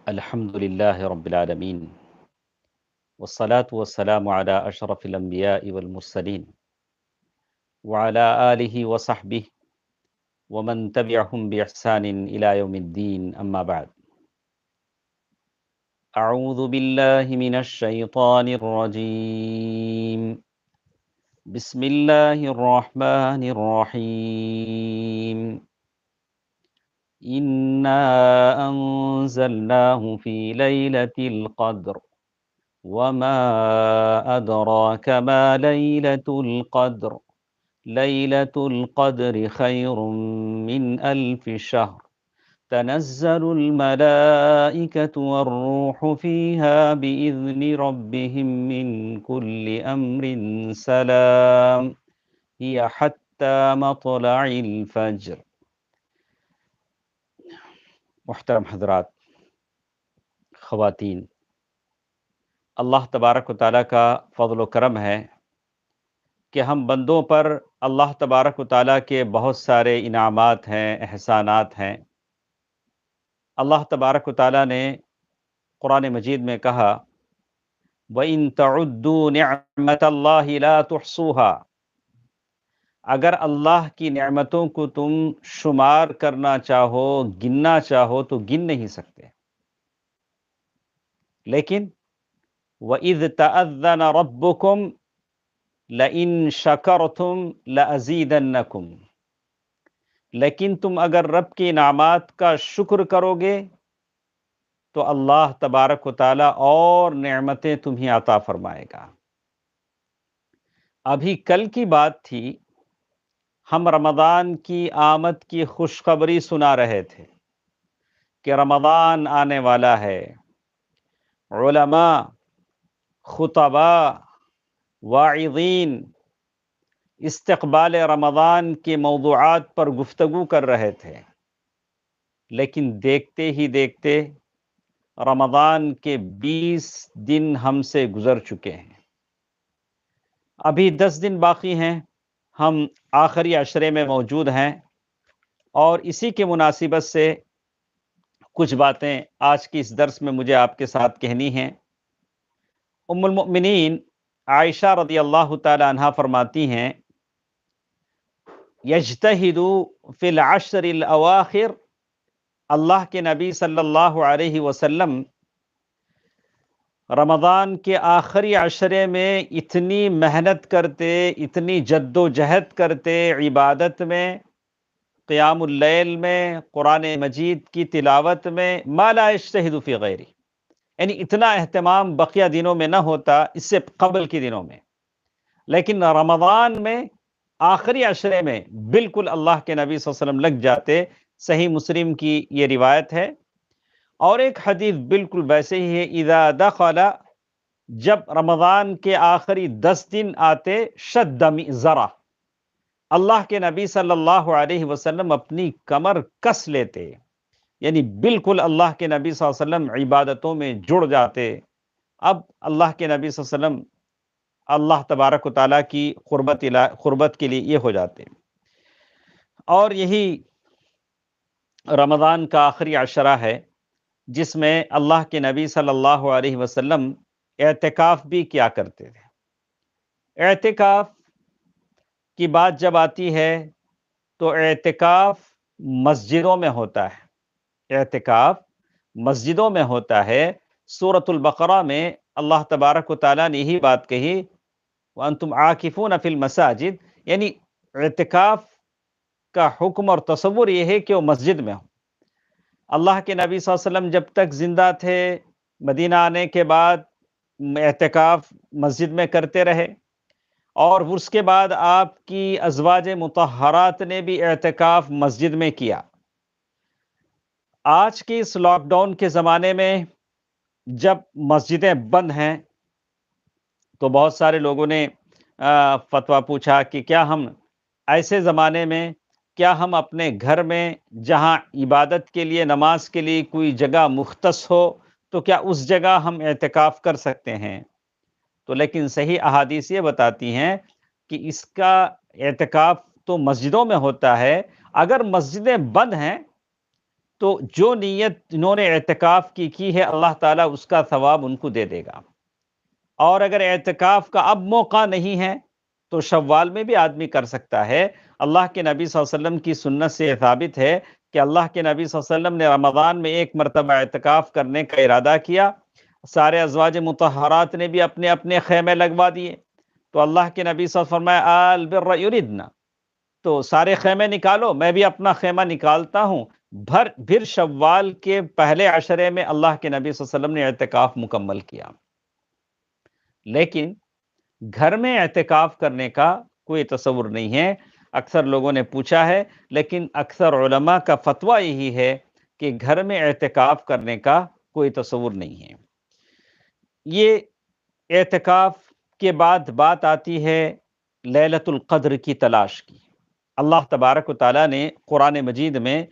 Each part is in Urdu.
الحمد لله رب العالمين والصلاة والسلام على أشرف الأنبياء والمرسلين وعلى آله وصحبه ومن تبعهم بإحسان إلى يوم الدين أما بعد. أعوذ بالله من الشيطان الرجيم. بسم الله الرحمن الرحيم. إنا أنزلناه في ليلة القدر وما أدراك ما ليلة القدر ليلة القدر خير من ألف شهر تنزل الملائكة والروح فيها بإذن ربهم من كل أمر سلام هي حتى مطلع الفجر. محترم حضرات، خواتین، اللہ تبارک و تعالیٰ کا فضل و کرم ہے کہ ہم بندوں پر اللہ تبارک و تعالیٰ کے بہت سارے انعامات ہیں، احسانات ہیں۔ اللہ تبارک و تعالیٰ نے قرآن مجید میں کہا وَإِن تَعُدُّوا نِعْمَةَ اللَّهِ لَا تُحْصُوهَا، اگر اللہ کی نعمتوں کو تم شمار کرنا چاہو، گننا چاہو تو گن نہیں سکتے۔ لیکن وَإِذْ تَأَذَّنَ رَبُّكُمْ لَئِن شَكَرْتُمْ لَأَزِيدَنَّكُمْ، لیکن تم اگر رب کے انعامات کا شکر کرو گے تو اللہ تبارک و تعالیٰ اور نعمتیں تمہیں عطا فرمائے گا۔ ابھی کل کی بات تھی، ہم رمضان کی آمد کی خوشخبری سنا رہے تھے کہ رمضان آنے والا ہے۔ علماء، خطباء، واعظین استقبال رمضان کے موضوعات پر گفتگو کر رہے تھے، لیکن دیکھتے ہی دیکھتے رمضان کے 20 دن ہم سے گزر چکے ہیں۔ ابھی 10 دن باقی ہیں، ہم آخری عشرے میں موجود ہیں، اور اسی کے مناسبت سے کچھ باتیں آج کی اس درس میں مجھے آپ کے ساتھ کہنی ہیں۔ ام المؤمنین عائشہ رضی اللہ تعالی عنہا فرماتی ہیں یجتہد فی العشر الاواخر، اللہ کے نبی صلی اللہ علیہ وسلم رمضان کے آخری عشرے میں اتنی محنت کرتے، اتنی جد و جہد کرتے عبادت میں، قیام اللیل میں، قرآن مجید کی تلاوت میں، ما لا یجتہد فی غیرہ، یعنی اتنا اہتمام بقیہ دنوں میں نہ ہوتا، اس سے قبل کے دنوں میں، لیکن رمضان میں آخری عشرے میں بالکل اللہ کے نبی صلی اللہ علیہ وسلم لگ جاتے۔ صحیح مسلم کی یہ روایت ہے، اور ایک حدیث بالکل ویسے ہی ہے اذا دخل، جب رمضان کے آخری 10 دن آتے، شد مئزرہ، اللہ کے نبی صلی اللہ علیہ وسلم اپنی کمر کس لیتے، یعنی بالکل اللہ کے نبی صلی اللہ علیہ وسلم عبادتوں میں جڑ جاتے۔ اب اللہ کے نبی صلی اللہ علیہ وسلم اللہ تبارک و تعالیٰ کی قربت کے لیے یہ ہو جاتے، اور یہی رمضان کا آخری عشرہ ہے جس میں اللہ کے نبی صلی اللہ علیہ وسلم اعتکاف بھی کیا کرتے تھے۔ اعتکاف کی بات جب آتی ہے تو اعتکاف مسجدوں میں ہوتا ہے، اعتکاف مسجدوں میں ہوتا ہے۔ سورۃ البقرہ میں اللہ تبارک و تعالیٰ نے یہی بات کہی وَأَنْتُمْ عَاكِفُونَ فِي الْمَسَاجِدِ، یعنی اعتکاف کا حکم اور تصور یہ ہے کہ وہ مسجد میں ہو۔ اللہ کے نبی صلی اللہ علیہ وسلم جب تک زندہ تھے، مدینہ آنے کے بعد اعتکاف مسجد میں کرتے رہے، اور اس کے بعد آپ کی ازواج مطہرات نے بھی اعتکاف مسجد میں کیا۔ آج کی اس لاک ڈاؤن کے زمانے میں جب مسجدیں بند ہیں تو بہت سارے لوگوں نے فتویٰ پوچھا کہ کیا ہم ایسے زمانے میں کیا ہم اپنے گھر میں جہاں عبادت کے لیے، نماز کے لیے کوئی جگہ مختص ہو تو کیا اس جگہ ہم اعتکاف کر سکتے ہیں؟ تو لیکن صحیح احادیث یہ بتاتی ہیں کہ اس کا اعتکاف تو مسجدوں میں ہوتا ہے۔ اگر مسجدیں بند ہیں تو جو نیت انہوں نے اعتکاف کی ہے، اللہ تعالیٰ اس کا ثواب ان کو دے دے گا۔ اور اگر اعتکاف کا اب موقع نہیں ہے تو شوال میں بھی آدمی کر سکتا ہے۔ اللہ کے نبی صلی اللہ علیہ وسلم کی سنت سے ثابت ہے کہ اللہ کے نبی صلی اللہ علیہ وسلم نے رمضان میں ایک مرتبہ اعتکاف کرنے کا ارادہ کیا، سارے ازواج مطہرات نے بھی اپنے اپنے خیمے لگوا دیے، تو اللہ کے نبی صلی اللہ علیہ وسلم فرمایا آل بر یردنا، تو سارے خیمے نکالو، میں بھی اپنا خیمہ نکالتا ہوں۔ پھر شوال کے پہلے عشرے میں اللہ کے نبی صلی اللہ علیہ وسلم نے اعتکاف مکمل کیا۔ لیکن گھر میں اعتکاف کرنے کا کوئی تصور نہیں ہے، اکثر لوگوں نے پوچھا ہے، لیکن اکثر علماء کا فتویٰ یہی ہے کہ گھر میں اعتکاف کرنے کا کوئی تصور نہیں ہے۔ یہ اعتکاف کے بعد بات آتی ہے لیلۃ القدر کی تلاش کی۔ اللہ تبارک و تعالیٰ نے قرآن مجید میں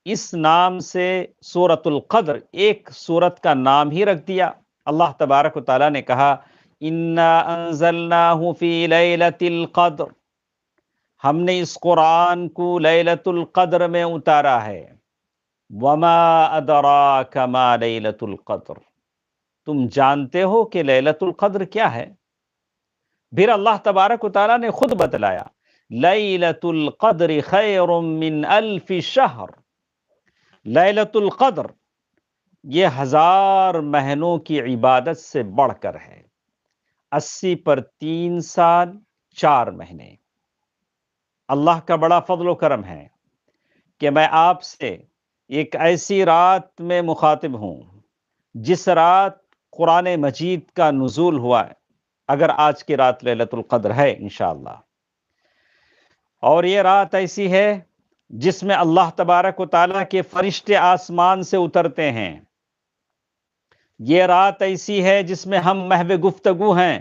اس نام سے سورۃ القدر ایک سورت کا نام ہی رکھ دیا۔ اللہ تبارک و تعالیٰ نے کہا اِنَّا أَنزَلْنَاهُ فِي لَيْلَةِ الْقَدْرِ، ہم نے اس قرآن کو لیلۃ القدر میں اتارا ہے۔ وَمَا أَدْرَاكَ مَا لَيْلَةُ الْقَدْرِ، تم جانتے ہو کہ لیلۃ القدر کیا ہے؟ پھر اللہ تبارک و تعالیٰ نے خود بتلایا لیلۃ القدر خیر من الف شہر، لیلۃ القدر یہ 1000 مہینوں کی عبادت سے بڑھ کر ہے، 80 پر 3 سال 4 مہینے۔ اللہ کا بڑا فضل و کرم ہے کہ میں آپ سے ایک ایسی رات میں مخاطب ہوں جس رات قرآن مجید کا نزول ہوا ہے، اگر آج کی رات لیلۃ القدر ہے انشاءاللہ، اور یہ رات ایسی ہے جس میں اللہ تبارک و تعالیٰ کے فرشتے آسمان سے اترتے ہیں، یہ رات ایسی ہے جس میں ہم محو گفتگو ہیں،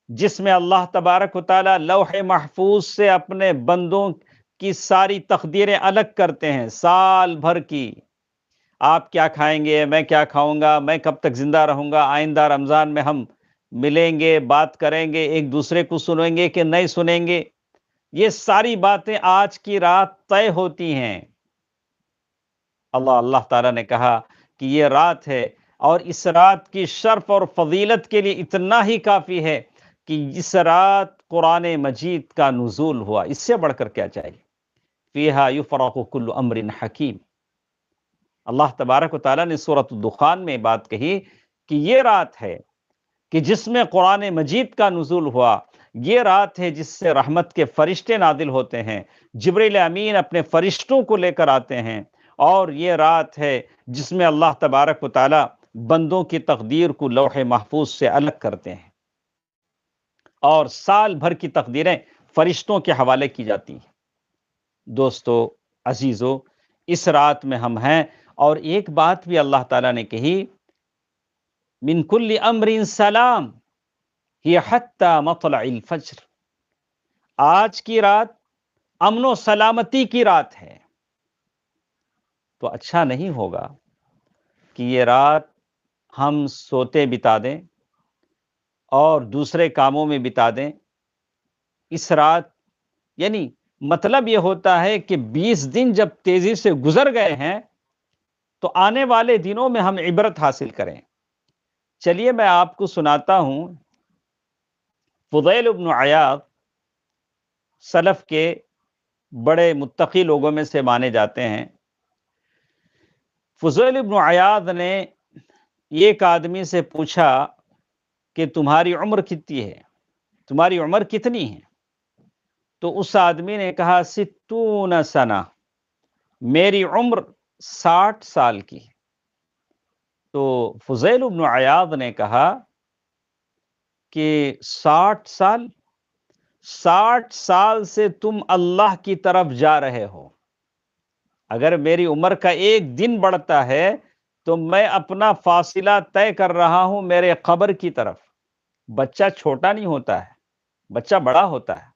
جس میں اللہ تبارک و تعالیٰ لوح محفوظ سے اپنے بندوں کی ساری تقدیریں الگ کرتے ہیں، سال بھر کی، آپ کیا کھائیں گے، میں کیا کھاؤں گا، میں کب تک زندہ رہوں گا، آئندہ رمضان میں ہم ملیں گے، بات کریں گے، ایک دوسرے کو سنیں گے کہ نہیں سنیں گے، یہ ساری باتیں آج کی رات طے ہوتی ہیں۔ اللہ تعالیٰ نے کہا کہ یہ رات ہے، اور اس رات کی شرف اور فضیلت کے لیے اتنا ہی کافی ہے کہ اس رات قرآن مجید کا نزول ہوا، اس سے بڑھ کر کیا چاہیے؟ فیہا یفرق کل امر حکیم۔ اللہ تبارک و تعالیٰ نے سورۃ الدخان میں بات کہی کہ یہ رات ہے کہ جس میں قرآن مجید کا نزول ہوا، یہ رات ہے جس سے رحمت کے فرشتے نازل ہوتے ہیں، جبریل امین اپنے فرشتوں کو لے کر آتے ہیں، اور یہ رات ہے جس میں اللہ تبارک و تعالیٰ بندوں کی تقدیر کو لوح محفوظ سے الگ کرتے ہیں، اور سال بھر کی تقدیریں فرشتوں کے حوالے کی جاتی ہیں۔ دوستو عزیزو، اس رات میں ہم ہیں، اور ایک بات بھی اللہ تعالیٰ نے کہی من کل امر سلام ہی حتی مطلع الفجر، آج کی رات امن و سلامتی کی رات ہے۔ تو اچھا نہیں ہوگا کہ یہ رات ہم سوتے بتا دیں اور دوسرے کاموں میں بتا دیں۔ اس رات یعنی مطلب یہ ہوتا ہے کہ 20 دن جب تیزی سے گزر گئے ہیں تو آنے والے دنوں میں ہم عبرت حاصل کریں۔ چلیے میں آپ کو سناتا ہوں، فضیل بن عیاض سلف کے بڑے متقی لوگوں میں سے مانے جاتے ہیں۔ فضیل بن عیاض نے ایک آدمی سے پوچھا کہ تمہاری عمر کتنی ہے، تمہاری عمر کتنی ہے؟ تو اس آدمی نے کہا 60 سنہ، میری عمر 60 سال کی ہے۔ تو فضیل بن عیاض نے کہا کہ 60 سال، 60 سال سے تم اللہ کی طرف جا رہے ہو، اگر میری عمر کا ایک دن بڑھتا ہے تو میں اپنا فاصلہ طے کر رہا ہوں میرے قبر کی طرف۔ بچہ چھوٹا نہیں ہوتا ہے، بچہ بڑا ہوتا ہے۔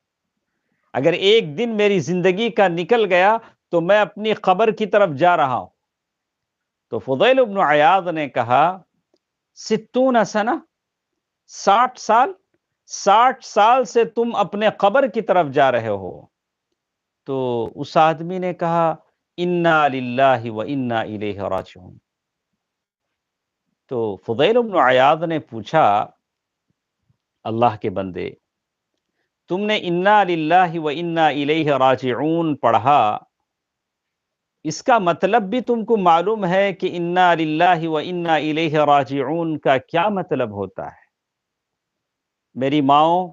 اگر ایک دن میری زندگی کا نکل گیا تو میں اپنی قبر کی طرف جا رہا ہوں۔ تو فضیل بن عیاض نے کہا 60 سنہ، 60 سال، 60 سال سے تم اپنے قبر کی طرف جا رہے ہو۔ تو اس آدمی نے کہا انا للہ و انا الیہ راجعون۔ تو فضیل بن عیاض نے پوچھا، اللہ کے بندے، تم نے انا للہ و انا الیہ راجعون پڑھا، اس کا مطلب بھی تم کو معلوم ہے کہ انا للہ و انا الیہ راجعون کا کیا مطلب ہوتا ہے؟ میری ماؤں،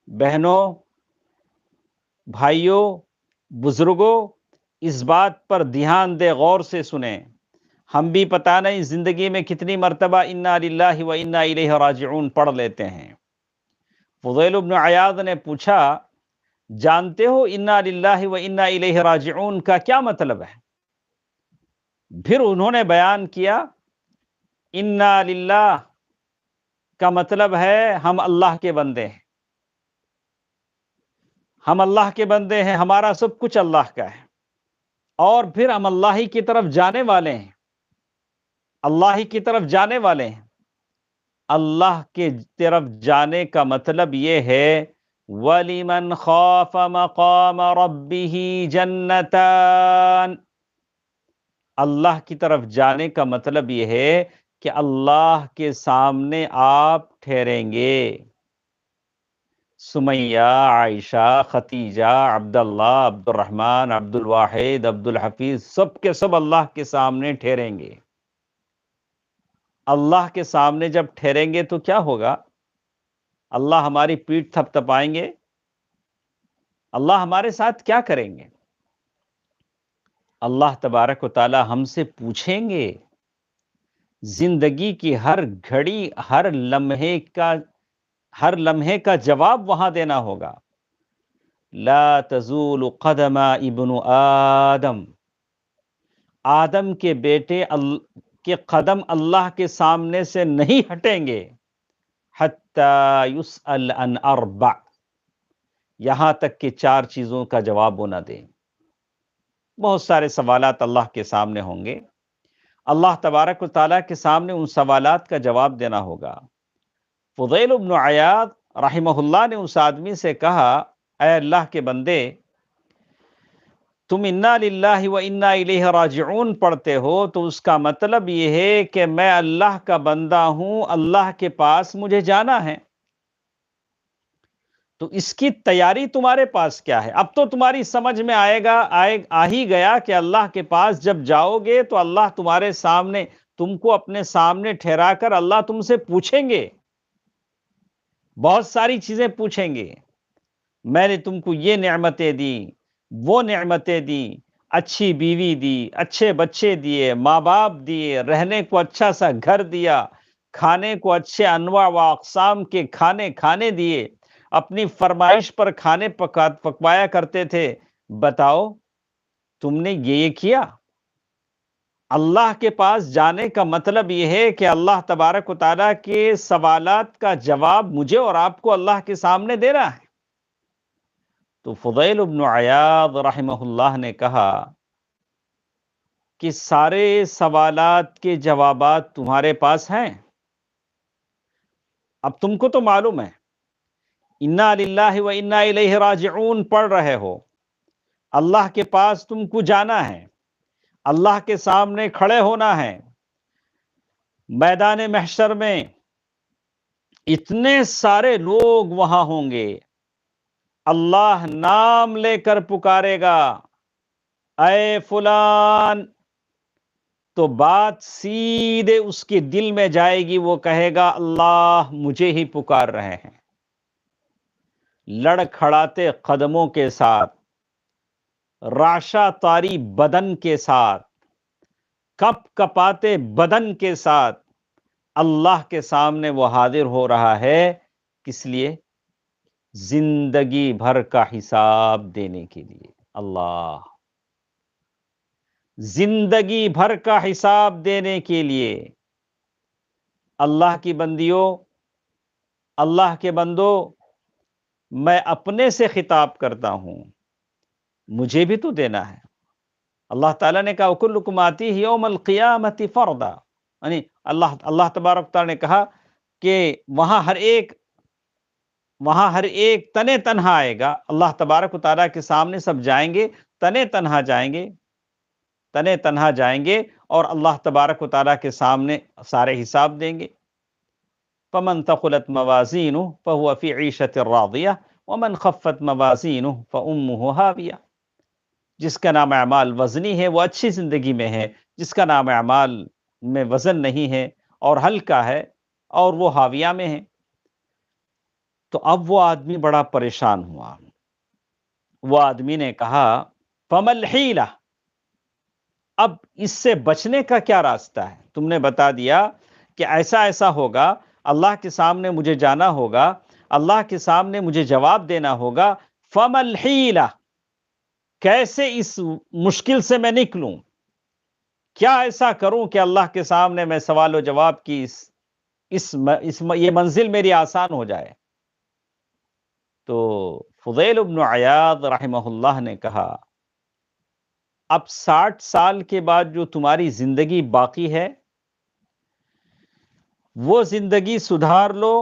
بہنوں، بھائیوں، بزرگوں، اس بات پر دھیان دے، غور سے سنیں۔ ہم بھی پتہ نہیں زندگی میں کتنی مرتبہ انا للہ و انا الیہ راجعون پڑھ لیتے ہیں۔ فضیل بن عیاض نے پوچھا، جانتے ہو انا للہ و انا الیہ راجعون کا کیا مطلب ہے؟ پھر انہوں نے بیان کیا، انا للہ کا مطلب ہے ہم اللہ کے بندے ہیں، ہم اللہ کے بندے ہیں، ہمارا سب کچھ اللہ کا ہے، اور پھر ہم اللہ ہی کی طرف جانے والے ہیں، اللہ ہی کی طرف جانے والے ہیں۔ اللہ کے طرف جانے کا مطلب یہ ہے، وَلِمَنْ خَافَ مَقَامَ رَبِّهِ جَنَّتَانِ، اللہ کی طرف جانے کا مطلب یہ ہے کہ اللہ کے سامنے آپ ٹھہریں گے۔ سمیہ، عائشہ، ختیجہ، عبداللہ، عبد الرحمن، عبد الواحد، عبد الحفیظ، سب کے سب اللہ کے سامنے ٹھہریں گے۔ اللہ کے سامنے جب ٹھہریں گے تو کیا ہوگا؟ اللہ ہماری پیٹھ تھپ تھپائیں گے، اللہ ہمارے ساتھ کیا کریں گے؟ اللہ تبارک و تعالی ہم سے پوچھیں گے، زندگی کی ہر گھڑی، ہر لمحے کا جواب وہاں دینا ہوگا۔ لا تزول قدم ابن آدم، آدم کے بیٹے کے قدم اللہ کے سامنے سے نہیں ہٹیں گے، حتی یسأل عن اربع، یہاں تک کہ 4 چیزوں کا جواب وہ نہ دیں۔ بہت سارے سوالات اللہ کے سامنے ہوں گے، اللہ تبارک و تعالیٰ کے سامنے ان سوالات کا جواب دینا ہوگا۔ فضیل بن عیاض رحمہ اللہ نے اس آدمی سے کہا، اے اللہ کے بندے، تم انا للہ و انا الیہ راجعون پڑھتے ہو تو اس کا مطلب یہ ہے کہ میں اللہ کا بندہ ہوں، اللہ کے پاس مجھے جانا ہے، تو اس کی تیاری تمہارے پاس کیا ہے؟ اب تو تمہاری سمجھ میں آ ہی گیا کہ اللہ کے پاس جب جاؤ گے تو اللہ تمہارے سامنے، تم کو اپنے سامنے ٹھہرا کر اللہ تم سے پوچھیں گے، بہت ساری چیزیں پوچھیں گے۔ میں نے تم کو یہ نعمتیں دی، وہ نعمتیں دی، اچھی بیوی دی، اچھے بچے دیے، ماں باپ دیے، رہنے کو اچھا سا گھر دیا، کھانے کو اچھے انواع و اقسام کے کھانے دیے، اپنی فرمائش پر کھانے پکوایا کرتے تھے۔ بتاؤ تم نے یہ کیا؟ اللہ کے پاس جانے کا مطلب یہ ہے کہ اللہ تبارک و تعالیٰ کے سوالات کا جواب مجھے اور آپ کو اللہ کے سامنے دینا ہے۔ تو فضیل بن عیاض رحمہ اللہ نے کہا کہ سارے سوالات کے جوابات تمہارے پاس ہیں، اب تم کو تو معلوم ہے، انا للہ و انا الیہ راجعون پڑھ رہے ہو، اللہ کے پاس تم کو جانا ہے، اللہ کے سامنے کھڑے ہونا ہے، میدان محشر میں اتنے سارے لوگ وہاں ہوں گے، اللہ نام لے کر پکارے گا، اے فلان، تو بات سیدھے اس کے دل میں جائے گی، وہ کہے گا اللہ مجھے ہی پکار رہے ہیں۔ لڑکھڑاتے قدموں کے ساتھ، رعشہ طاری بدن کے ساتھ، کپ کپاتے بدن کے ساتھ اللہ کے سامنے وہ حاضر ہو رہا ہے، کس لیے؟ زندگی بھر کا حساب دینے کے لیے۔ اللہ، زندگی بھر کا حساب دینے کے لیے۔ اللہ کی بندیوں، اللہ کے بندوں، میں اپنے سے خطاب کرتا ہوں، مجھے بھی تو دینا ہے۔ اللہ تعالیٰ نے کہا وَكُلُّكُمْ آتِيهِ يَوْمَ الْقِيَامَةِ فَرْدًا، یعنی اللہ تبارک تعالیٰ نے کہا کہ وہاں ہر ایک تنہا آئے گا، اللہ تبارک و تعالیٰ کے سامنے سب جائیں گے، تنہا جائیں گے۔ تنے تنہا جائیں گے اور اللہ تبارک و تعالیٰ کے سامنے سارے حساب دیں گے۔ فمن ثقلت موازینہ فہو فی عیشۃ راضیہ ومن خفت موازینہ فامہ ہاویہ۔ جس کا نام اعمال وزنی ہے وہ اچھی زندگی میں ہے، جس کا نام اعمال میں وزن نہیں ہے اور ہلکا ہے اور وہ ہاویہ میں ہے۔ تو اب وہ آدمی بڑا پریشان ہوا۔ وہ آدمی نے کہا فَمَا الْحِيلَةُ، اب اس سے بچنے کا کیا راستہ ہے؟ تم نے بتا دیا کہ ایسا ایسا ہوگا، اللہ کے سامنے مجھے جانا ہوگا، اللہ کے سامنے مجھے جواب دینا ہوگا۔ فَمَا الْحِيلَةُ، کیسے اس مشکل سے میں نکلوں؟ کیا ایسا کروں کہ اللہ کے سامنے میں سوال و جواب کی یہ منزل میری آسان ہو جائے؟ تو فضیل بن عیاض رحمہ اللہ نے کہا اب 60 سال کے بعد جو تمہاری زندگی باقی ہے وہ زندگی سدھار لو،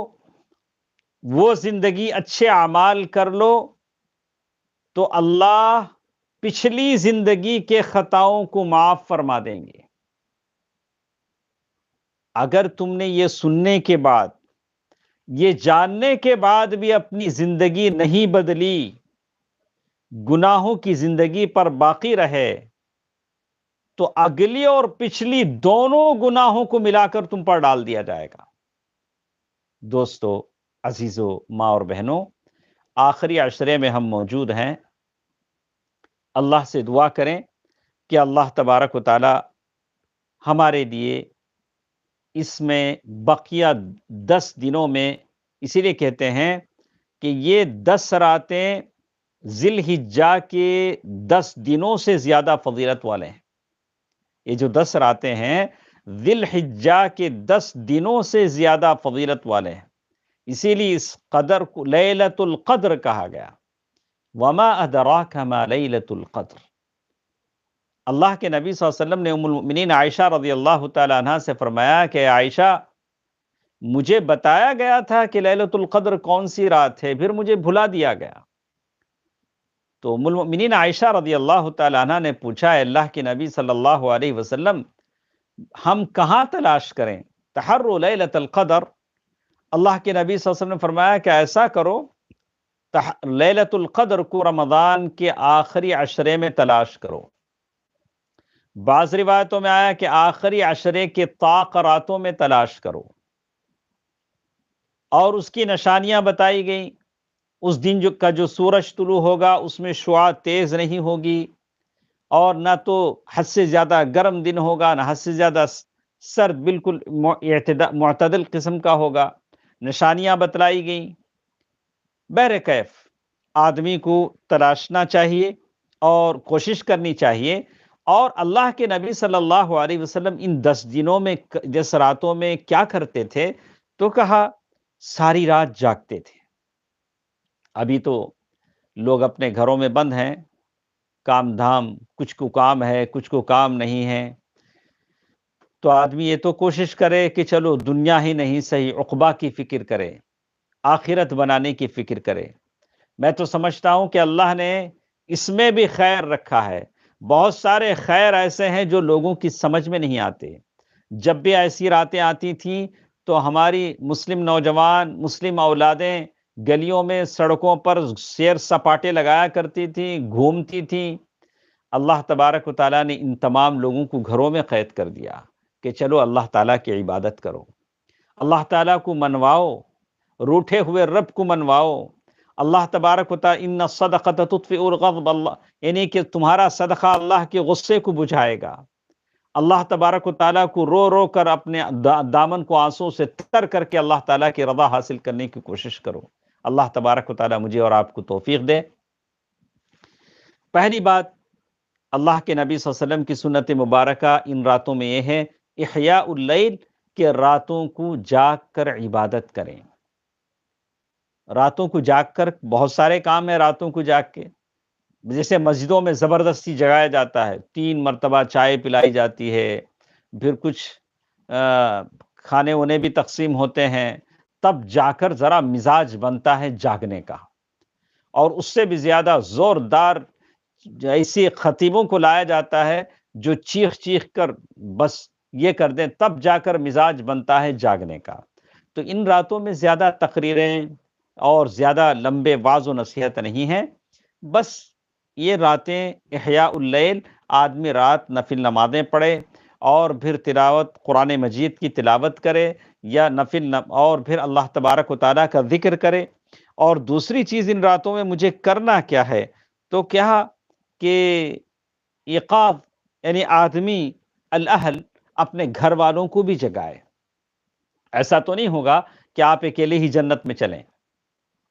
وہ زندگی اچھے اعمال کر لو، تو اللہ پچھلی زندگی کے خطاؤں کو معاف فرما دیں گے۔ اگر تم نے یہ سننے کے بعد، یہ جاننے کے بعد بھی اپنی زندگی نہیں بدلی، گناہوں کی زندگی پر باقی رہے، تو اگلی اور پچھلی دونوں گناہوں کو ملا کر تم پر ڈال دیا جائے گا۔ دوستو، عزیزو، ماں اور بہنوں، آخری عشرے میں ہم موجود ہیں۔ اللہ سے دعا کریں کہ اللہ تبارک و تعالی ہمارے لیے اس میں بقیہ 10 دنوں میں، اسی لیے کہتے ہیں کہ یہ 10 راتیں ذی الحجہ کے 10 دنوں سے زیادہ فضیلت والے ہیں۔ یہ جو 10 راتیں ہیں ذی الحجہ کے 10 دنوں سے زیادہ فضیلت والے ہیں، اسی لیے اس قدر کو لیلۃ القدر کہا گیا۔ وما ادراک ما لیلۃ القدر۔ اللہ کے نبی صلی اللہ علیہ وسلم نے ام المؤمنین عائشہ رضی اللہ تعالی عنہا سے فرمایا کہ عائشہ، مجھے بتایا گیا تھا کہ لیلۃ القدر کون سی رات ہے، پھر مجھے بھلا دیا گیا۔ تو ام المؤمنین عائشہ رضی اللہ تعالی عنہا نے پوچھا، اے اللہ کے نبی صلی اللہ علیہ وسلم، ہم کہاں تلاش کریں تحروا لیلۃ القدر؟ اللہ کے نبی صلی اللہ علیہ وسلم نے فرمایا کہ ایسا کرو، لیلۃ القدر کو رمضان کے آخری عشرے میں تلاش کرو۔ بعض روایتوں میں آیا کہ آخری عشرے کے طاق راتوں میں تلاش کرو، اور اس کی نشانیاں بتائی گئیں۔ اس دن کا جو سورج طلوع ہوگا اس میں شعاع تیز نہیں ہوگی، اور نہ تو حد سے زیادہ گرم دن ہوگا، نہ حد سے زیادہ سرد، بالکل معتدل قسم کا ہوگا۔ نشانیاں بتلائی گئیں۔ بہرکیف آدمی کو تلاشنا چاہیے اور کوشش کرنی چاہیے۔ اور اللہ کے نبی صلی اللہ علیہ وسلم ان 10 دنوں میں 10 راتوں میں کیا کرتے تھے؟ تو کہا ساری رات جاگتے تھے۔ ابھی تو لوگ اپنے گھروں میں بند ہیں، کام دھام، کچھ کو کام ہے، کچھ کو کام نہیں ہے، تو آدمی یہ تو کوشش کرے کہ چلو دنیا ہی نہیں صحیح عقبہ کی فکر کرے، آخرت بنانے کی فکر کرے۔ میں تو سمجھتا ہوں کہ اللہ نے اس میں بھی خیر رکھا ہے۔ بہت سارے خیر ایسے ہیں جو لوگوں کی سمجھ میں نہیں آتے۔ جب بھی ایسی راتیں آتی تھیں تو ہماری مسلم نوجوان، مسلم اولادیں گلیوں میں، سڑکوں پر سیر سپاٹے لگایا کرتی تھیں، گھومتی تھیں۔ اللہ تبارک و تعالیٰ نے ان تمام لوگوں کو گھروں میں قید کر دیا کہ چلو اللہ تعالیٰ کی عبادت کرو، اللہ تعالیٰ کو منواؤ، روٹھے ہوئے رب کو منواؤ۔ اللہ تبارک و تعالیٰ ان الصدقۃ تطفئ الغضب، اللہ یعنی کہ تمہارا صدقہ اللہ کے غصے کو بجھائے گا۔ اللہ تبارک و تعالیٰ کو رو رو کر اپنے دامن کو آنسوں سے تر کر کے اللہ تعالیٰ کی رضا حاصل کرنے کی کوشش کرو۔ اللہ تبارک و تعالیٰ مجھے اور آپ کو توفیق دے۔ پہلی بات، اللہ کے نبی صلی اللہ علیہ وسلم کی سنت مبارکہ ان راتوں میں یہ ہے احیاء اللیل، کہ راتوں کو جاگ کر عبادت کریں۔ راتوں کو جاگ کر بہت سارے کام ہیں، راتوں کو جاگ کے جیسے مسجدوں میں زبردستی جگایا جاتا ہے، 3 مرتبہ چائے پلائی جاتی ہے، پھر کچھ کھانے ہونے بھی تقسیم ہوتے ہیں، تب جا کر ذرا مزاج بنتا ہے جاگنے کا۔ اور اس سے بھی زیادہ زوردار ایسی خطیبوں کو لایا جاتا ہے جو چیخ چیخ کر بس یہ کر دیں، تب جا کر مزاج بنتا ہے جاگنے کا۔ تو ان راتوں میں زیادہ تقریریں اور زیادہ لمبے وعظ و نصیحت نہیں ہے، بس یہ راتیں احیاء اللیل، آدمی رات نفل نمازیں پڑھے اور پھر تلاوت قرآن مجید کی تلاوت کرے، یا اور پھر اللہ تبارک و تعالیٰ کا ذکر کرے۔ اور دوسری چیز ان راتوں میں مجھے کرنا کیا ہے، تو کیا کہ ایقاظ، یعنی آدمی الاہل اپنے گھر والوں کو بھی جگائے۔ ایسا تو نہیں ہوگا کہ آپ اکیلے ہی جنت میں چلیں،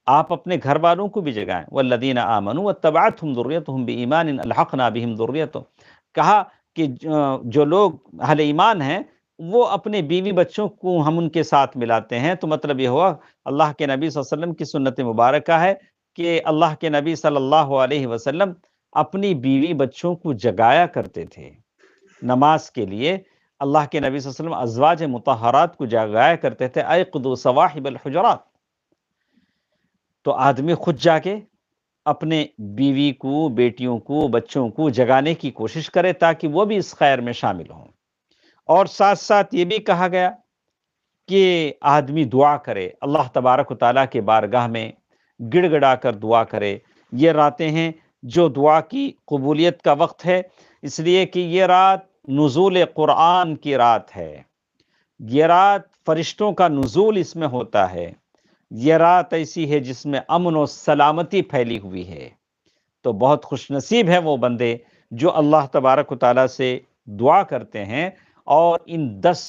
آپ اپنے گھر والوں کو بھی جگائیں۔ والذین آمنوا واتبعتہم ذریتہم بایمان الحقنا بہم ذریتہم، کہا کہ جو لوگ اہل ایمان ہیں وہ اپنے بیوی بچوں کو ہم ان کے ساتھ ملاتے ہیں۔ تو مطلب یہ ہوا اللہ کے نبی صلی اللہ علیہ وسلم کی سنت مبارکہ ہے کہ اللہ کے نبی صلی اللہ علیہ وسلم اپنی بیوی بچوں کو جگایا کرتے تھے نماز کے لیے۔ اللہ کے نبی صلی اللہ علیہ وسلم ازواج مطہرات کو جگایا کرتے تھے، ایقظوا صواحب الحجرات۔ تو آدمی خود جا کے اپنے بیوی کو، بیٹیوں کو، بچوں کو جگانے کی کوشش کرے تاکہ وہ بھی اس خیر میں شامل ہوں۔ اور ساتھ ساتھ یہ بھی کہا گیا کہ آدمی دعا کرے، اللہ تبارک و تعالیٰ کے بارگاہ میں گڑ گڑا کر دعا کرے۔ یہ راتیں ہیں جو دعا کی قبولیت کا وقت ہے، اس لیے کہ یہ رات نزول قرآن کی رات ہے، یہ رات فرشتوں کا نزول اس میں ہوتا ہے، یہ رات ایسی ہے جس میں امن و سلامتی پھیلی ہوئی ہے۔ تو بہت خوش نصیب ہے وہ بندے جو اللہ تبارک و تعالیٰ سے دعا کرتے ہیں اور ان 10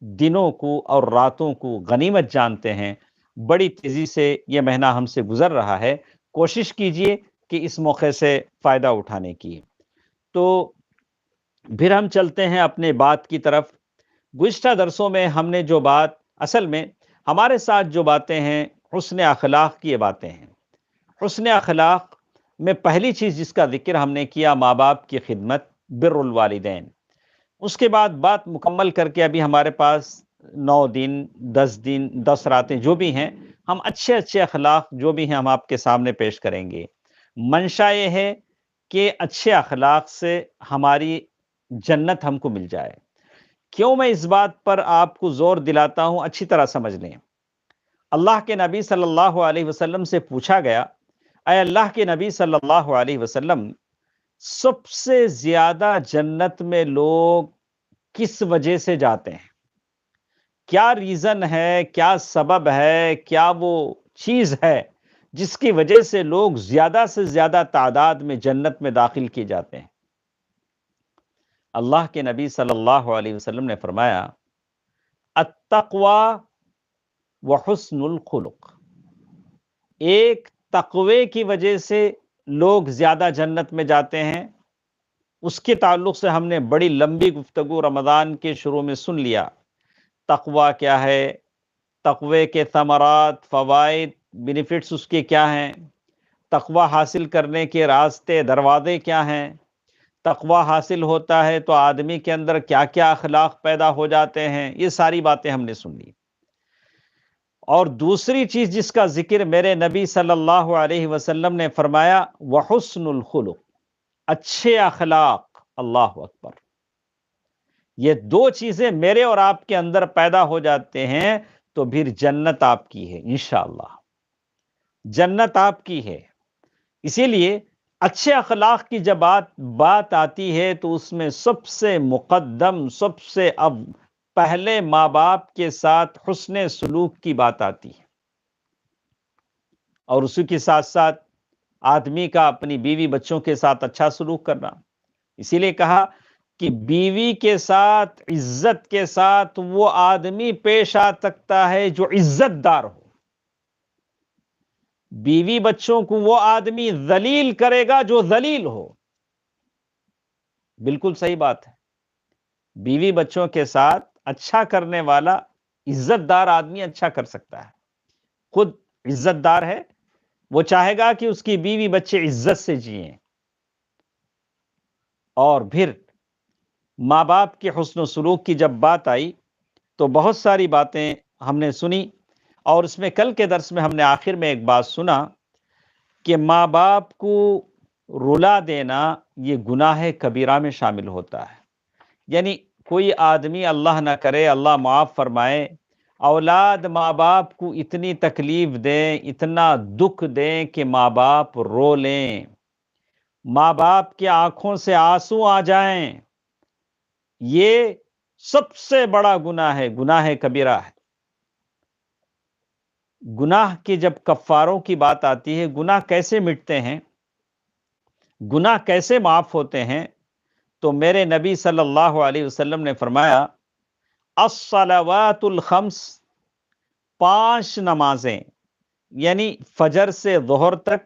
دنوں کو اور راتوں کو غنیمت جانتے ہیں۔ بڑی تیزی سے یہ مہینہ ہم سے گزر رہا ہے، کوشش کیجئے کہ اس موقع سے فائدہ اٹھانے کی۔ تو پھر ہم چلتے ہیں اپنے بات کی طرف۔ گزشتہ درسوں میں ہم نے جو بات، اصل میں ہمارے ساتھ جو باتیں ہیں حسن اخلاق کی یہ باتیں ہیں۔ حسن اخلاق میں پہلی چیز جس کا ذکر ہم نے کیا، ماں باپ کی خدمت، بر الوالدین۔ اس کے بعد بات مکمل کر کے ابھی ہمارے پاس 9 دن، 10 دن، 10 راتیں جو بھی ہیں، ہم اچھے اچھے اخلاق جو بھی ہیں ہم آپ کے سامنے پیش کریں گے۔ منشا یہ ہے کہ اچھے اخلاق سے ہماری جنت ہم کو مل جائے۔ کیوں میں اس بات پر آپ کو زور دلاتا ہوں، اچھی طرح سمجھ لیں۔ اللہ کے نبی صلی اللہ علیہ وسلم سے پوچھا گیا، اے اللہ کے نبی صلی اللہ علیہ وسلم، سب سے زیادہ جنت میں لوگ کس وجہ سے جاتے ہیں؟ کیا ریزن ہے، کیا سبب ہے، کیا وہ چیز ہے جس کی وجہ سے لوگ زیادہ سے زیادہ تعداد میں جنت میں داخل کیے جاتے ہیں؟ اللہ کے نبی صلی اللہ علیہ وسلم نے فرمایا، التقوی وحسن الخلق۔ ایک تقوی کی وجہ سے لوگ زیادہ جنت میں جاتے ہیں۔ اس کے تعلق سے ہم نے بڑی لمبی گفتگو رمضان کے شروع میں سن لیا۔ تقوی کیا ہے، تقوی کے ثمرات، فوائد، بینیفٹس اس کے کیا ہیں، تقوی حاصل کرنے کے راستے، دروازے کیا ہیں، تقوی حاصل ہوتا ہے تو آدمی کے اندر کیا کیا اخلاق پیدا ہو جاتے ہیں، یہ ساری باتیں ہم نے سن لی۔ اور دوسری چیز جس کا ذکر میرے نبی صلی اللہ علیہ وسلم نے فرمایا، وحسن الخلق، اچھے اخلاق۔ اللہ اکبر! یہ 2 چیزیں میرے اور آپ کے اندر پیدا ہو جاتے ہیں تو پھر جنت آپ کی ہے انشاءاللہ، جنت آپ کی ہے۔ اسی لیے اچھے اخلاق کی جب بات آتی ہے تو اس میں سب سے مقدم، سب سے پہلے ماں باپ کے ساتھ حسن سلوک کی بات آتی ہے، اور اسی کے ساتھ ساتھ آدمی کا اپنی بیوی بچوں کے ساتھ اچھا سلوک کرنا۔ اسی لیے کہا کہ بیوی کے ساتھ عزت کے ساتھ وہ آدمی پیش آ سکتا ہے جو عزت دار ہو۔ بیوی بچوں کو وہ آدمی ذلیل کرے گا جو ذلیل ہو۔ بالکل صحیح بات ہے۔ بیوی بچوں کے ساتھ اچھا کرنے والا عزت دار آدمی اچھا کر سکتا ہے۔ خود عزت دار ہے، وہ چاہے گا کہ اس کی بیوی بچے عزت سے جئیں۔ اور پھر ماں باپ کے حسن و سلوک کی جب بات آئی تو بہت ساری باتیں ہم نے سنی، اور اس میں کل کے درس میں ہم نے آخر میں ایک بات سنا کہ ماں باپ کو رلا دینا یہ گناہ کبیرہ میں شامل ہوتا ہے۔ یعنی کوئی آدمی اللہ نہ کرے، اللہ معاف فرمائے، اولاد ماں باپ کو اتنی تکلیف دیں، اتنا دکھ دیں کہ ماں باپ رو لیں، ماں باپ کی آنکھوں سے آنسو آ جائیں، یہ سب سے بڑا گناہ ہے، گناہ کبیرہ ہے۔ گناہ کی جب کفاروں کی بات آتی ہے، گناہ کیسے مٹتے ہیں، گناہ کیسے معاف ہوتے ہیں، تو میرے نبی صلی اللہ علیہ وسلم نے فرمایا الصلوات الخمس، 5 نمازیں، یعنی فجر سے ظہر تک،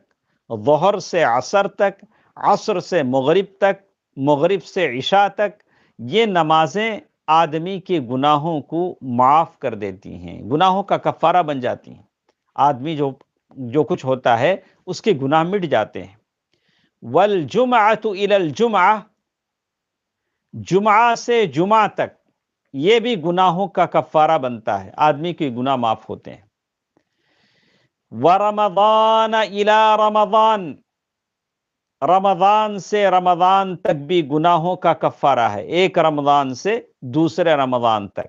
ظہر سے عصر تک، عصر سے مغرب تک، مغرب سے عشاء تک، یہ نمازیں آدمی کے گناہوں کو معاف کر دیتی ہیں، گناہوں کا کفارہ بن جاتی ہیں۔ آدمی جو کچھ ہوتا ہے اس کے گناہ مٹ جاتے ہیں۔ والجمعۃ الی الجمعہ، جمعہ سے جمعہ تک یہ بھی گناہوں کا کفارہ بنتا ہے، آدمی کے گناہ معاف ہوتے ہیں۔ وَرَمَضَانَ إِلَى رَمَضَان، رمضان سے رمضان تک بھی گناہوں کا کفارہ ہے، ایک رمضان سے دوسرے رمضان تک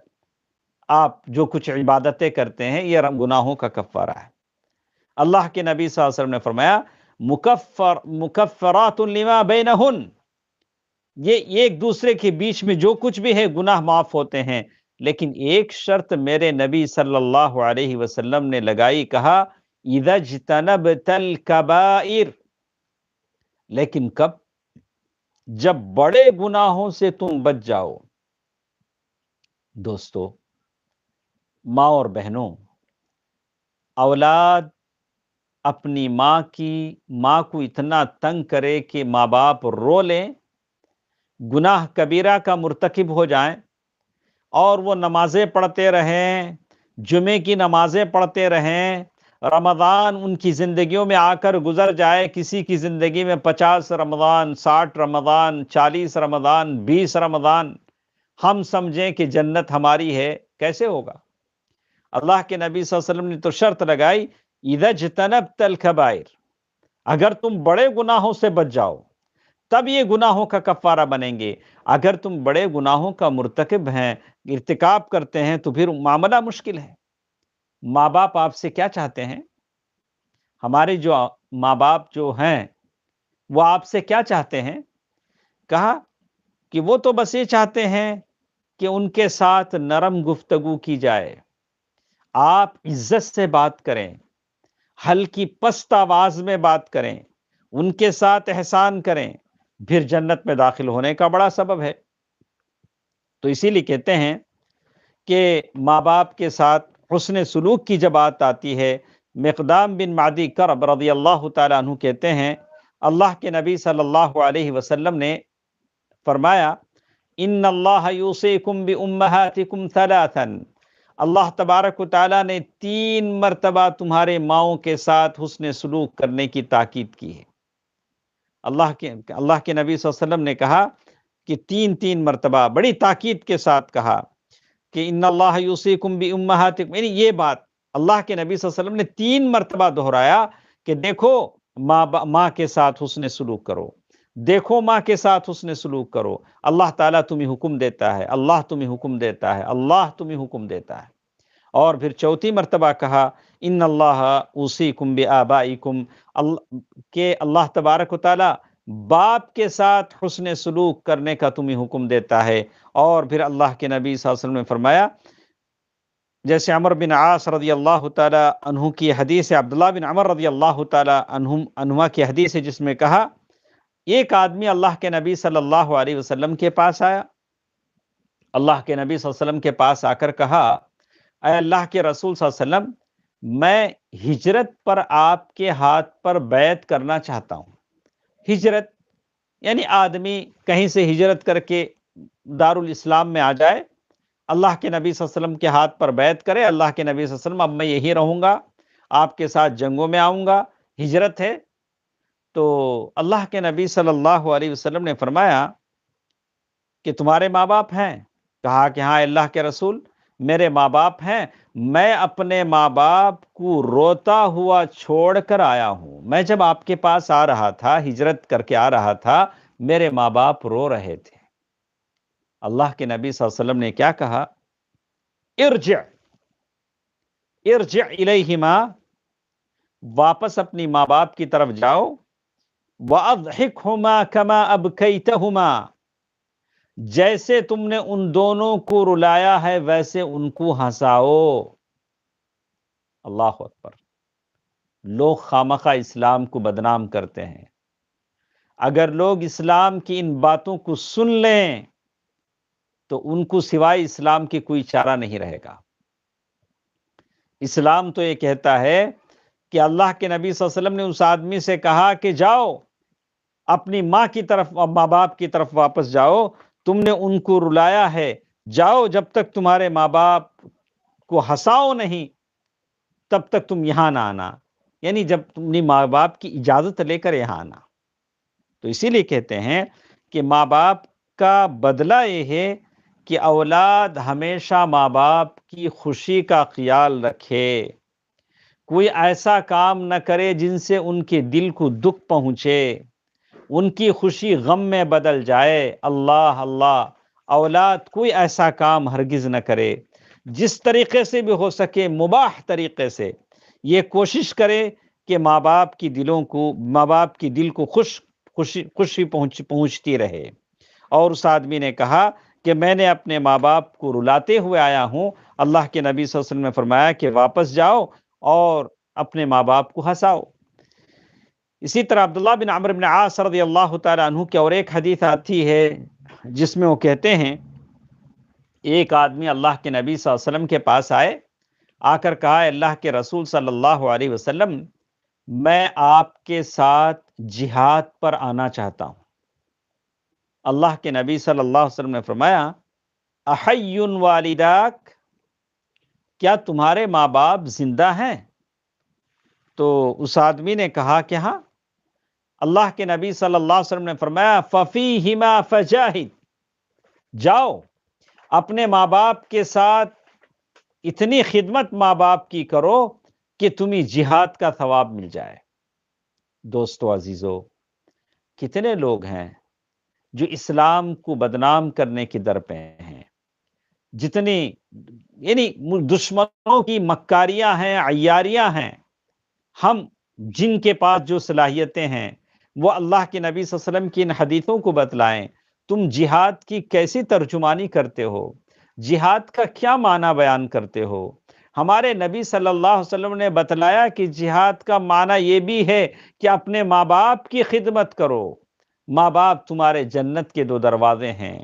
آپ جو کچھ عبادتیں کرتے ہیں یہ گناہوں کا کفارہ ہے۔ اللہ کے نبی صلی اللہ علیہ وسلم نے فرمایا مکفرات لما بینہن، یہ ایک دوسرے کے بیچ میں جو کچھ بھی ہے گناہ معاف ہوتے ہیں، لیکن ایک شرط میرے نبی صلی اللہ علیہ وسلم نے لگائی، کہا اذا اجتنبت الکبائر، لیکن کب؟ جب بڑے گناہوں سے تم بچ جاؤ۔ دوستو، ماں اور بہنوں، اولاد اپنی ماں کو اتنا تنگ کرے کہ ماں باپ رو لیں، گناہ کبیرہ کا مرتکب ہو جائیں، اور وہ نمازیں پڑھتے رہیں، جمعے کی نمازیں پڑھتے رہیں، رمضان ان کی زندگیوں میں آ کر گزر جائے، کسی کی زندگی میں 50 رمضان، 60 رمضان، 40 رمضان، 20 رمضان، ہم سمجھیں کہ جنت ہماری ہے، کیسے ہوگا؟ اللہ کے نبی صلی اللہ علیہ وسلم نے تو شرط لگائی اذا اجتنبت الکبائر، اگر تم بڑے گناہوں سے بچ جاؤ تب یہ گناہوں کا کفارہ بنیں گے، اگر تم بڑے گناہوں کا مرتکب ہیں، ارتکاب کرتے ہیں، تو پھر معاملہ مشکل ہے۔ ماں باپ آپ سے کیا چاہتے ہیں؟ ہمارے جو ماں باپ جو ہیں وہ آپ سے کیا چاہتے ہیں؟ کہا کہ وہ تو بس یہ چاہتے ہیں کہ ان کے ساتھ نرم گفتگو کی جائے، آپ عزت سے بات کریں، ہلکی پست آواز میں بات کریں، ان کے ساتھ احسان کریں، پھر جنت میں داخل ہونے کا بڑا سبب ہے۔ تو اسی لیے کہتے ہیں کہ ماں باپ کے ساتھ حسن سلوک کی جب بات آتی ہے، مقدام بن معدی کرب رضی اللہ تعالیٰ عنہ کہتے ہیں اللہ کے نبی صلی اللہ علیہ وسلم نے فرمایا ان اللہ یوصیکم بامہاتکم ثلاثا، اللہ تبارک و تعالیٰ نے 3 مرتبہ تمہارے ماؤں کے ساتھ حسن سلوک کرنے کی تاکید کی ہے۔ اللہ کے نبی صلی اللہ علیہ وسلم نے کہا کہ 3 مرتبہ بڑی تاکید کے ساتھ کہا کہ ان اللہ یوصیکم بامہاتکم، یعنی یہ بات اللہ کے نبی صلی اللہ علیہ وسلم نے 3 مرتبہ دہرایا کہ دیکھو ماں کے ساتھ حسن سلوک کرو، دیکھو ماں کے ساتھ حسن سلوک کرو، اللہ تعالیٰ تمہیں حکم دیتا ہے، اللہ تمہیں حکم دیتا ہے، اللہ تمہیں حکم دیتا ہے۔ اور پھر 4تھی مرتبہ کہا ان اللہ اوصیکم بآبائکم، کہ اللہ تبارک و تعالیٰ باپ کے ساتھ حسن سلوک کرنے کا تمہیں حکم دیتا ہے۔ اور پھر اللہ کے نبی صلی اللہ علیہ وسلم نے فرمایا، جیسے عمر بن عاص رضی اللہ تعالی عنہ کی حدیث ہے، عبداللہ بن عمر رضی اللہ تعالی عنہما کی حدیث ہے، جس میں کہا ایک آدمی اللہ کے نبی صلی اللہ علیہ وسلم کے پاس آیا، اللہ کے نبی صلی اللہ علیہ وسلم کے پاس آ کر کہا اے اللہ کے رسول صلی اللہ علیہ وسلم، میں ہجرت پر آپ کے ہاتھ پر بیعت کرنا چاہتا ہوں۔ ہجرت یعنی آدمی کہیں سے ہجرت کر کے دارالاسلام میں آ جائے، اللہ کے نبی صلی اللہ علیہ وسلم کے ہاتھ پر بیعت کرے، اللہ کے نبی صلی اللہ علیہ وسلم اب میں یہی رہوں گا، آپ کے ساتھ جنگوں میں آؤں گا، ہجرت ہے۔ تو اللہ کے نبی صلی اللہ علیہ وسلم نے فرمایا کہ تمہارے ماں باپ ہیں؟ کہا کہ ہاں اللہ کے رسول، میرے ماں باپ ہیں، میں اپنے ماں باپ کو روتا ہوا چھوڑ کر آیا ہوں، میں جب آپ کے پاس آ رہا تھا، ہجرت کر کے آ رہا تھا، میرے ماں باپ رو رہے تھے۔ اللہ کے نبی صلی اللہ علیہ وسلم نے کیا کہا؟ ارجع ارجع الیہما، واپس اپنی ماں باپ کی طرف جاؤ، وَأَضْحِكْهُمَا كَمَا أَبْكَيْتَهُمَا، جیسے تم نے ان دونوں کو رلایا ہے ویسے ان کو ہنساؤ۔ اللہ اکبر۔ لوگ خامخواہ اسلام کو بدنام کرتے ہیں۔ اگر لوگ اسلام کی ان باتوں کو سن لیں تو ان کو سوائے اسلام کی کوئی چارہ نہیں رہے گا۔ اسلام تو یہ کہتا ہے کہ اللہ کے نبی صلی اللہ علیہ وسلم نے اس آدمی سے کہا کہ جاؤ اپنی ماں کی طرف، ماں باپ کی طرف واپس جاؤ، تم نے ان کو رلایا ہے، جاؤ جب تک تمہارے ماں باپ کو ہنساؤ نہیں تب تک تم یہاں نہ آنا، یعنی جب تم ماں باپ کی اجازت لے کر یہاں آنا۔ تو اسی لیے کہتے ہیں کہ ماں باپ کا بدلہ یہ ہے کہ اولاد ہمیشہ ماں باپ کی خوشی کا خیال رکھے، کوئی ایسا کام نہ کرے جن سے ان کے دل کو دکھ پہنچے، ان کی خوشی غم میں بدل جائے۔ اللہ اللہ، اولاد کوئی ایسا کام ہرگز نہ کرے، جس طریقے سے بھی ہو سکے مباح طریقے سے یہ کوشش کرے کہ ماں باپ کی دل کو خوشی پہنچتی رہے۔ اور اس آدمی نے کہا کہ میں نے اپنے ماں باپ کو رلاتے ہوئے آیا ہوں، اللہ کے نبی صلی اللہ علیہ وسلم نے فرمایا کہ واپس جاؤ اور اپنے ماں باپ کو ہنساؤ۔ اسی طرح عبداللہ بن عمرو بن عاص رضی اللہ تعالی عنہ کی اور ایک حدیث آتی ہے جس میں وہ کہتے ہیں ایک آدمی اللہ کے نبی صلی اللہ علیہ وسلم کے پاس آ کر کہا، اللہ کے رسول صلی اللہ علیہ وسلم، میں آپ کے ساتھ جہاد پر آنا چاہتا ہوں۔ اللہ کے نبی صلی اللہ علیہ وسلم نے فرمایا، احی والداک، کیا تمہارے ماں باپ زندہ ہیں؟ تو اس آدمی نے کہا کہ ہاں۔ اللہ کے نبی صلی اللہ علیہ وسلم نے فرمایا، فَفِيهِمَا فَجَاهِدْ، جاؤ اپنے ماں باپ کے ساتھ اتنی خدمت ماں باپ کی کرو کہ تمہیں جہاد کا ثواب مل جائے۔ دوستو عزیزو، کتنے لوگ ہیں جو اسلام کو بدنام کرنے کی در پہ ہیں، جتنی یعنی دشمنوں کی مکاریاں ہیں، عیاریاں ہیں، ہم جن کے پاس جو صلاحیتیں ہیں وہ اللہ کے نبی صلی اللہ علیہ وسلم کی ان حدیثوں کو بتلائیں۔ تم جہاد کی کیسی ترجمانی کرتے ہو؟ جہاد کا کیا معنی بیان کرتے ہو؟ ہمارے نبی صلی اللہ علیہ وسلم نے بتلایا کہ جہاد کا معنی یہ بھی ہے کہ اپنے ماں باپ کی خدمت کرو۔ ماں باپ تمہارے جنت کے دو دروازے ہیں،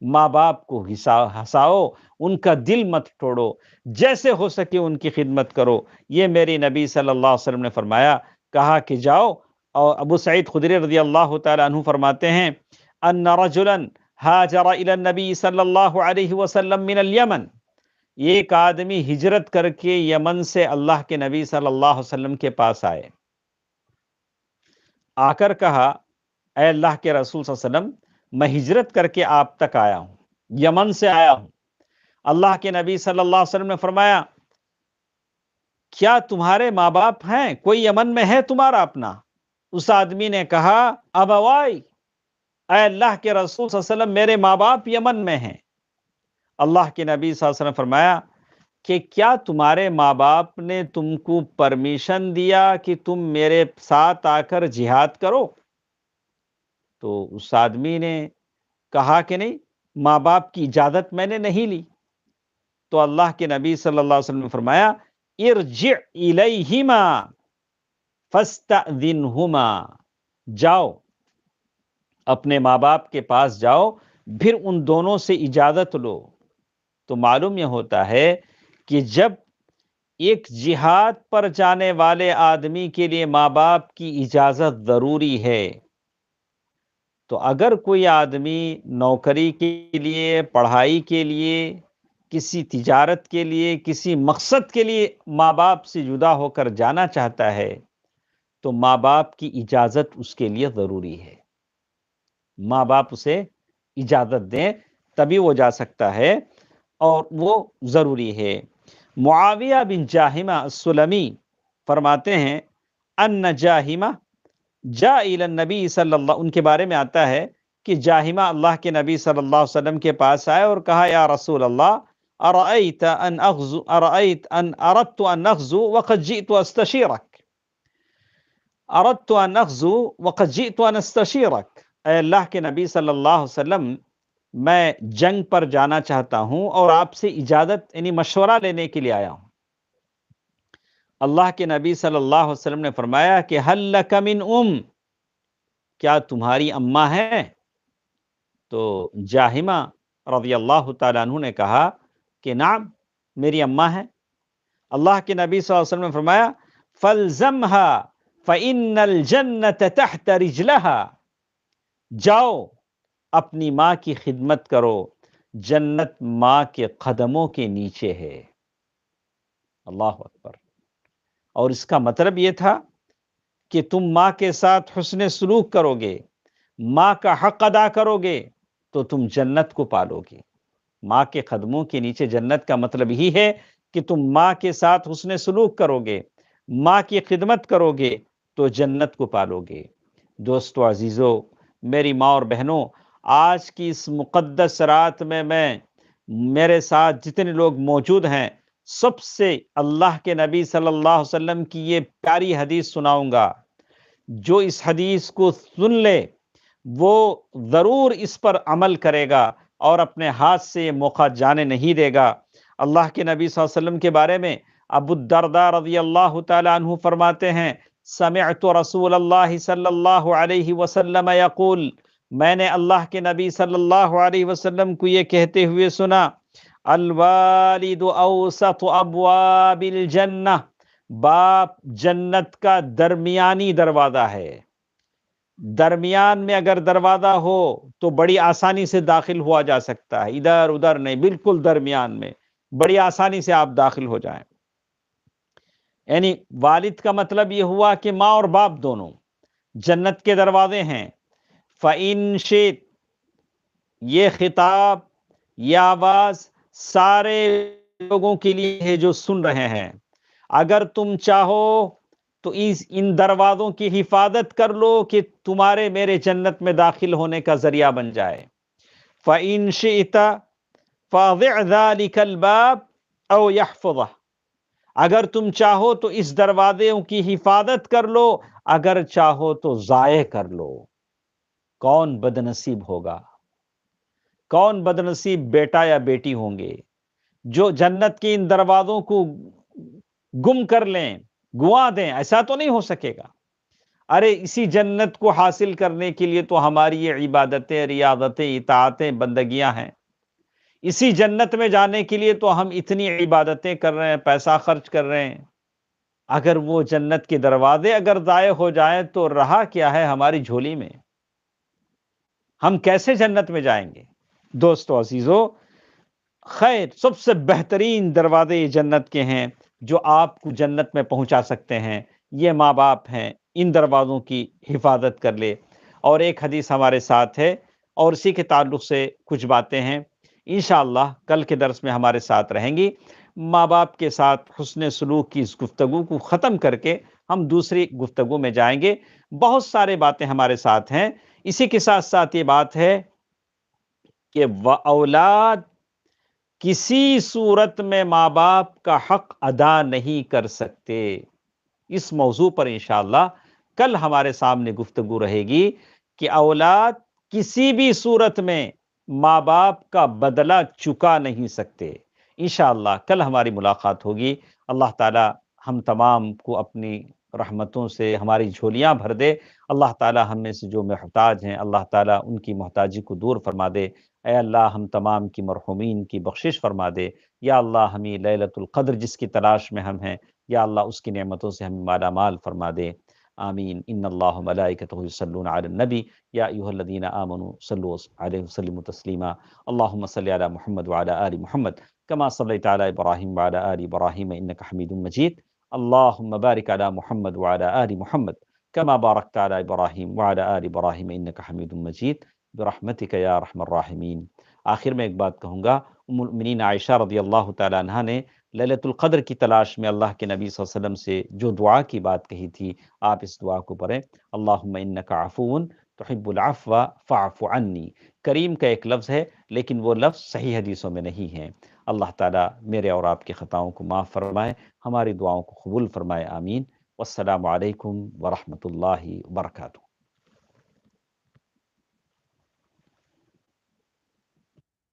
ماں باپ کو ہنساؤ، ان کا دل مت توڑو، جیسے ہو سکے ان کی خدمت کرو۔ یہ میری نبی صلی اللہ علیہ وسلم نے فرمایا، کہا کہ جاؤ۔ اور ابو سعید خدری رضی اللہ تعالی عنہ فرماتے ہیں، ان رجلا ہاجر الی النبی صلی اللہ علیہ وسلم من الیمن، ایک آدمی ہجرت کر کے یمن سے اللہ کے نبی صلی اللہ علیہ وسلم کے پاس آ کر کہا، اے اللہ کے رسول صلی اللہ علیہ وسلم، میں ہجرت کر کے آپ تک آیا ہوں، یمن سے آیا ہوں۔ اللہ کے نبی صلی اللہ علیہ وسلم نے فرمایا، کیا تمہارے ماں باپ ہیں؟ کوئی یمن میں ہے تمہارا اپنا؟ اس آدمی نے کہا، ابوائی، اے اللہ کے رسول صلی اللہ علیہ وسلم، میرے ماں باپ یمن میں ہیں۔ اللہ کے نبی صلی اللہ علیہ وسلم نے فرمایا کہ کیا تمہارے ماں باپ نے تم کو پرمیشن دیا کہ تم میرے ساتھ آ کر جہاد کرو؟ تو اس آدمی نے کہا کہ نہیں، ماں باپ کی اجازت میں نے نہیں لی۔ تو اللہ کے نبی صلی اللہ علیہ وسلم نے فرمایا، ارجع الیہما فاستأذنہما، جاؤ اپنے ماں باپ کے پاس جاؤ، پھر ان دونوں سے اجازت لو۔ تو معلوم یہ ہوتا ہے کہ جب ایک جہاد پر جانے والے آدمی کے لیے ماں باپ کی اجازت ضروری ہے، تو اگر کوئی آدمی نوکری کے لیے، پڑھائی کے لیے، کسی تجارت کے لیے، کسی مقصد کے لیے ماں باپ سے جدا ہو کر جانا چاہتا ہے تو ماں باپ کی اجازت اس کے لیے ضروری ہے۔ ماں باپ اسے اجازت دیں تبھی وہ جا سکتا ہے، اور وہ ضروری ہے۔ معاویہ بن جاہمہ السلمی فرماتے ہیں، ان جاہمہ جاء الی النبی صلی اللہ، ان کے بارے میں آتا ہے کہ جاہمہ اللہ کے نبی صلی اللہ علیہ وسلم کے پاس آئے اور کہا یا رسول اللہ ارأیت ان اردت ان اغزو وقد جئت استشیرک، اردت ان اغزو وقد جئت ان استشیرک، اے اللہ کے نبی صلی اللہ علیہ وسلم میں جنگ پر جانا چاہتا ہوں اور آپ سے اجازت یعنی مشورہ لینے کے لیے آیا ہوں۔ اللہ کے نبی صلی اللہ علیہ وسلم نے فرمایا کہ حل لک من کیا تمہاری اماں ہے؟ تو جاہمہ رضی اللہ تعالیٰ عنہ نے کہا کہ نعم، میری اماں ہے۔ اللہ کے نبی صلی اللہ علیہ وسلم نے فرمایا فَالْزَمْهَا فَإِنَّ الْجَنَّةَ تَحْتَ رِجْلَهَا، جاؤ اپنی ماں کی خدمت کرو، جنت ماں کے قدموں کے نیچے ہے۔ اللہ اکبر۔ اور اس کا مطلب یہ تھا کہ تم ماں کے ساتھ حسن سلوک کرو گے، ماں کا حق ادا کرو گے تو تم جنت کو پالو گے۔ ماں کے قدموں کے نیچے جنت کا مطلب ہی ہے کہ تم ماں کے ساتھ حسن سلوک کرو گے، ماں کی خدمت کرو گے تو جنت کو پالو گے۔ دوستو عزیزو، میری ماں اور بہنوں، آج کی اس مقدس رات میں میرے ساتھ جتنے لوگ موجود ہیں، سب سے اللہ کے نبی صلی اللہ علیہ وسلم کی یہ پیاری حدیث سناؤں گا۔ جو اس حدیث کو سن لے وہ ضرور اس پر عمل کرے گا اور اپنے ہاتھ سے یہ موقع جانے نہیں دے گا۔ اللہ کے نبی صلی اللہ علیہ وسلم کے بارے میں ابو الدرداء رضی اللہ تعالیٰ عنہ فرماتے ہیں سمعت رسول اللہ صلی اللہ علیہ وسلم یقول، میں نے اللہ کے نبی صلی اللہ علیہ وسلم کو یہ کہتے ہوئے سنا الوالد اوسط ابواب الجنہ، باپ جنت کا درمیانی دروازہ ہے۔ درمیان میں اگر دروازہ ہو تو بڑی آسانی سے داخل ہوا جا سکتا ہے، ادھر ادھر نہیں، بالکل درمیان میں بڑی آسانی سے آپ داخل ہو جائیں۔ یعنی والد کا مطلب یہ ہوا کہ ماں اور باپ دونوں جنت کے دروازے ہیں۔ فَإِن شِئْتَ، یہ خطاب، یہ آواز سارے لوگوں کے لیے ہے جو سن رہے ہیں۔ اگر تم چاہو تو ان دروازوں کی حفاظت کر لو کہ تمہارے میرے جنت میں داخل ہونے کا ذریعہ بن جائے۔ فَإِن شِئْتَ فَاضِعْ ذَلِكَ الْبَابَ أَوْ يَحْفَظَهُ، اگر تم چاہو تو اس دروازے کی حفاظت کر لو، اگر چاہو تو ضائع کر لو۔ کون بدنصیب ہوگا، کون بدنصیب بیٹا یا بیٹی ہوں گے جو جنت کے ان دروازوں کو گم کر لیں، گوا دیں؟ ایسا تو نہیں ہو سکے گا۔ ارے اسی جنت کو حاصل کرنے کے لیے تو ہماری یہ عبادتیں، ریاضتیں، اطاعتیں، بندگیاں ہیں۔ اسی جنت میں جانے کے لیے تو ہم اتنی عبادتیں کر رہے ہیں، پیسہ خرچ کر رہے ہیں۔ اگر وہ جنت کے دروازے اگر ضائع ہو جائیں تو رہا کیا ہے ہماری جھولی میں؟ ہم کیسے جنت میں جائیں گے؟ دوستو عزیزو، خیر سب سے بہترین دروازے جنت کے ہیں جو آپ کو جنت میں پہنچا سکتے ہیں، یہ ماں باپ ہیں۔ ان دروازوں کی حفاظت کر لے۔ اور ایک حدیث ہمارے ساتھ ہے اور اسی کے تعلق سے کچھ باتیں ہیں، انشاءاللہ کل کے درس میں ہمارے ساتھ رہیں گی۔ ماں باپ کے ساتھ حسن سلوک کی اس گفتگو کو ختم کر کے ہم دوسری گفتگو میں جائیں گے۔ بہت سارے باتیں ہمارے ساتھ ہیں۔ اسی کے ساتھ ساتھ یہ بات ہے کہ اولاد کسی صورت میں ماں باپ کا حق ادا نہیں کر سکتے۔ اس موضوع پر انشاءاللہ کل ہمارے سامنے گفتگو رہے گی کہ اولاد کسی بھی صورت میں ماں باپ کا بدلہ چکا نہیں سکتے۔ انشاءاللہ کل ہماری ملاقات ہوگی۔ اللہ تعالی ہم تمام کو اپنی رحمتوں سے ہماری جھولیاں بھر دے۔ اللہ تعالی ہم میں سے جو محتاج ہیں، اللہ تعالی ان کی محتاجی کو دور فرما دے۔ اے اللہ ہم تمام کی مرحومین کی بخشش فرما دے۔ یا اللہ ہمیں لیلۃ القدر جس کی تلاش میں ہم ہیں، یا اللہ اس کی نعمتوں سے ہمیں مالا مال فرما دے۔ آمین۔ ان اللہ ملائکتہ یصلون علی النبی یا ایھا الذین آمنوا صلوا علیہ وسلموا تسلیما۔ اللهم صل علی محمد وعلی آل محمد کما صلیت علی ابراہیم وعلی آل ابراہیم انک حمید مجید۔ اللهم بارک علی محمد وعلی آل محمد کما بارکت علی ابراہیم وعلی آل ابراہیم انک حمید مجید برحمتک یا ارحم الراحمین۔ آخر میں ایک بات کہوں گا، ام المؤمنین عائشہ رضی اللہ تعالی عنہا نے لیلۃ القدر کی تلاش میں اللہ کے نبی صلی اللہ علیہ وسلم سے جو دعا کی بات کہی تھی، آپ اس دعا کو پڑھیں۔ اللہم انک عفو تحب العفو فاعف عنی، کریم کا ایک لفظ ہے لیکن وہ لفظ صحیح حدیثوں میں نہیں ہے۔ اللہ تعالیٰ میرے اور آپ کی خطاؤں کو معاف فرمائے، ہماری دعاؤں کو قبول فرمائے، آمین۔ والسلام علیکم ورحمۃ اللہ وبرکاتہ۔